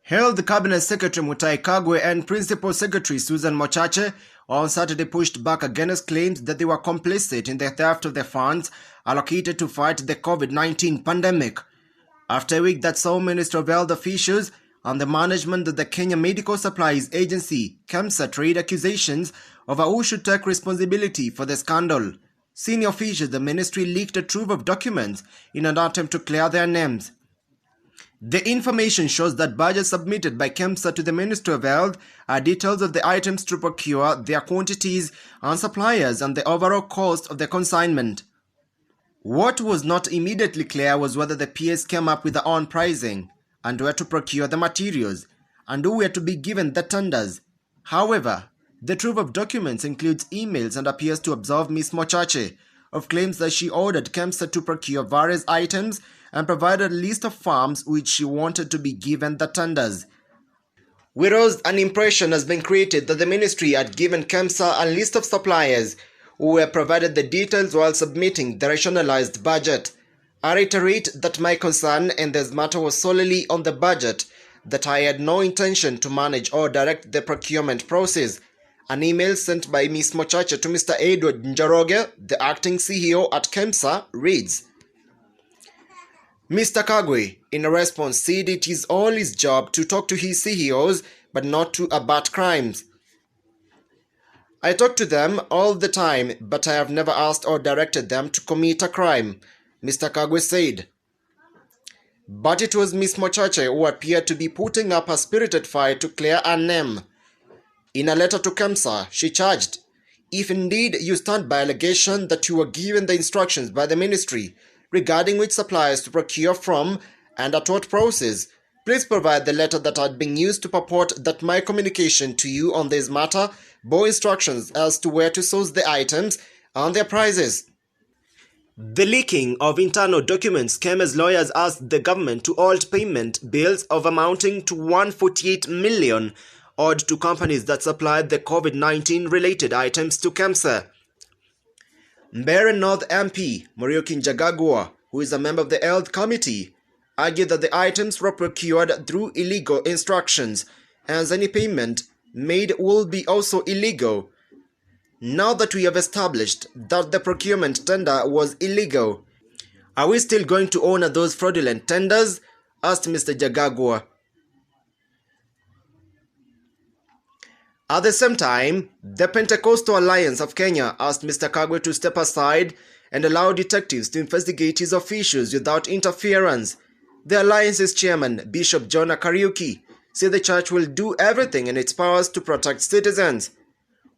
Health Cabinet Secretary Kagwe and Principal Secretary Susan Mochache on Saturday pushed back against claims that they were complicit in the theft of the funds allocated to fight the COVID-19 pandemic. After a week that saw Minister of Health officials and the management of the Kenya Medical Supplies Agency, Kemsa, trade accusations over who should take responsibility for the scandal. Senior officials of the ministry leaked a trove of documents in an attempt to clear their names. The information shows that budgets submitted by Kemsa to the Ministry of Health are details of the items to procure, their quantities and suppliers, and the overall cost of the consignment. What was not immediately clear was whether the PS came up with their own pricing and where to procure the materials and who were to be given the tenders. However, the trove of documents includes emails and appears to absolve Ms. Mochache of claims that she ordered Kemsa to procure various items and provided a list of firms which she wanted to be given the tenders. Whereas an impression has been created that the ministry had given Kemsa a list of suppliers who were provided the details while submitting the rationalized budget. I reiterate that my concern in this matter was solely on the budget, that I had no intention to manage or direct the procurement process. An email sent by Ms. Mochache to Mr. Edward Njoroge, the acting CEO at Kemsa, reads, Mr. Kagwe, in a response, said it is all his job to talk to his CEOs but not to abet crimes. I talk to them all the time, but I have never asked or directed them to commit a crime, Mr. Kagwe said. But it was Ms. Mochache who appeared to be putting up a spirited fight to clear her name. In a letter to Kemsa, she charged, if indeed you stand by allegation that you were given the instructions by the ministry regarding which suppliers to procure from and at what process, please provide the letter that had been used to purport that my communication to you on this matter bore instructions as to where to source the items and their prices. The leaking of internal documents came as lawyers asked the government to halt payment bills of amounting to 148 million owed to companies that supplied the COVID-19 related items to Kemsa. Mbeere North MP Muriuki Njagagwa, who is a member of the Health Committee, argued that the items were procured through illegal instructions, as any payment made will be also illegal. Now that we have established that the procurement tender was illegal, are we still going to honor those fraudulent tenders? Asked Mr. Njagagwa. At the same time, the Pentecostal Alliance of Kenya asked Mr. Kagwe to step aside and allow detectives to investigate his officials without interference. The alliance's chairman, Bishop John Kariuki, said the church will do everything in its powers to protect citizens.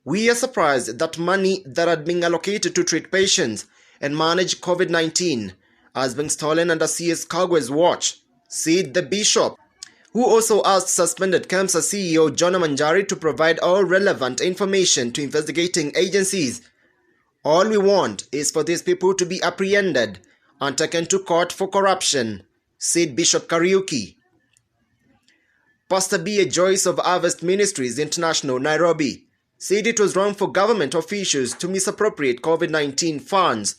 We are surprised that money that had been allocated to treat patients and manage COVID-19 has been stolen under CS Kagwe's watch, said the bishop, who also asked suspended Kemsa CEO John Manjari to provide all relevant information to investigating agencies. All we want is for these people to be apprehended and taken to court for corruption, said Bishop Kariuki. Pastor B.A. Joyce of Harvest Ministries International, Nairobi, said it was wrong for government officials to misappropriate COVID-19 funds.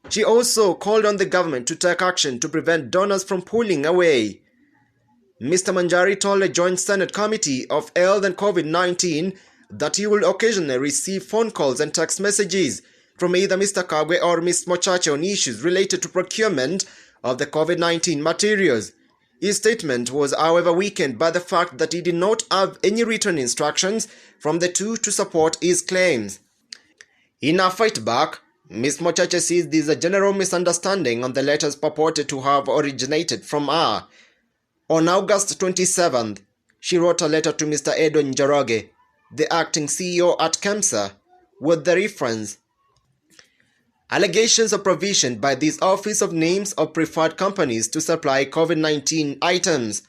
She also called on the government to take action to prevent donors from pulling away. Mr. Manjari told a joint Senate Committee of Health and COVID-19 that he will occasionally receive phone calls and text messages from either Mr. Kagwe or Ms. Mochache on issues related to procurement of the COVID-19 materials. His statement was, however, weakened by the fact that he did not have any written instructions from the two to support his claims. In a fight back, Ms. Mochache says there is a general misunderstanding on the letters purported to have originated from her. On August 27th, she wrote a letter to Mr. Edward Njoroge, the acting CEO at Kemsa, with the reference, allegations of provision by this office of names of preferred companies to supply COVID-19 items.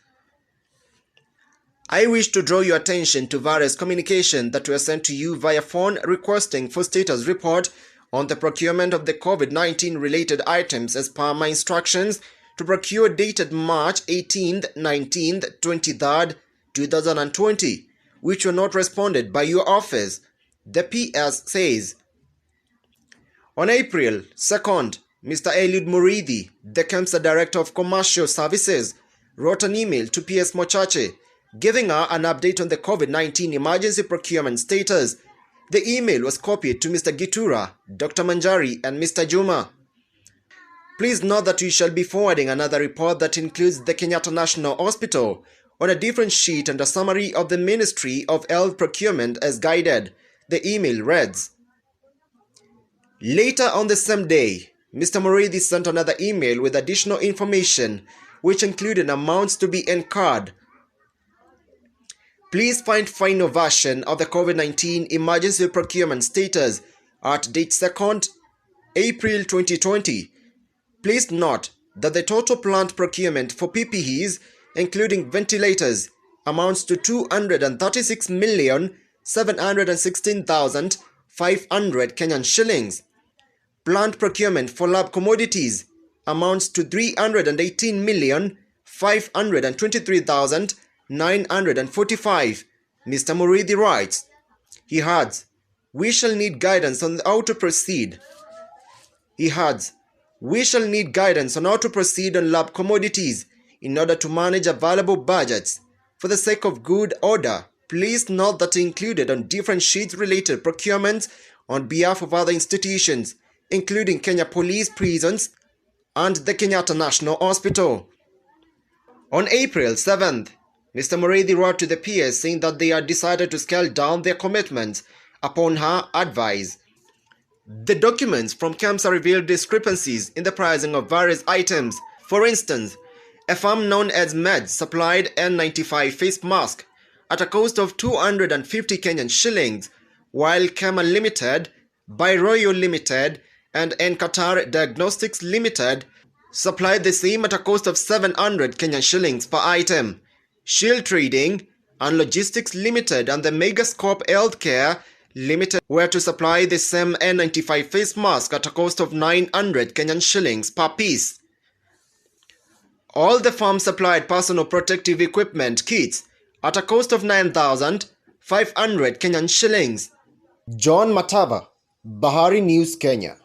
I wish to draw your attention to various communications that were sent to you via phone requesting for status report on the procurement of the COVID-19 related items as per my instructions to procure dated March 18th, 19th, 23rd, 2020, which were not responded by your office, the PS says. On April 2nd, Mr. Eliud Muridhi, the Kemsa Director of Commercial Services, wrote an email to PS Mochache giving her an update on the COVID-19 emergency procurement status. The email was copied to Mr. Gitura, Dr. Manjari and Mr. Juma. Please note that we shall be forwarding another report that includes the Kenyatta National Hospital on a different sheet and a summary of the Ministry of Health procurement as guided. The email reads. Later on the same day, Mr. Muriithi sent another email with additional information which included amounts to be incurred. Please find final version of the COVID-19 emergency procurement status at date 2nd April 2020. Please note that the total planned procurement for PPEs, including ventilators, amounts to 236,716,500 Kenyan shillings. Planned procurement for lab commodities amounts to 318,523,945. Mr. Muriithi writes. He adds, we shall need guidance on how to proceed. We shall need guidance on how to proceed on lab commodities in order to manage available budgets. For the sake of good order, please note that included on different sheets related procurements on behalf of other institutions, including Kenya Police Prisons and the Kenyatta National Hospital. On April 7th, Mr. Muriithi wrote to the PS saying that they had decided to scale down their commitments upon her advice. The documents from Kemsa revealed discrepancies in the pricing of various items. For instance, a firm known as Med supplied N95 face mask at a cost of 250 Kenyan shillings, while Kema Limited, By Royal Limited, and Qatar Diagnostics Limited supplied the same at a cost of 700 Kenyan shillings per item. Shield Trading and Logistics Limited and the Megascope Healthcare Limited were to supply the same N95 face mask at a cost of 900 Kenyan shillings per piece. All the firms supplied personal protective equipment kits at a cost of 9,500 Kenyan shillings. John Matava, Bahari News, Kenya.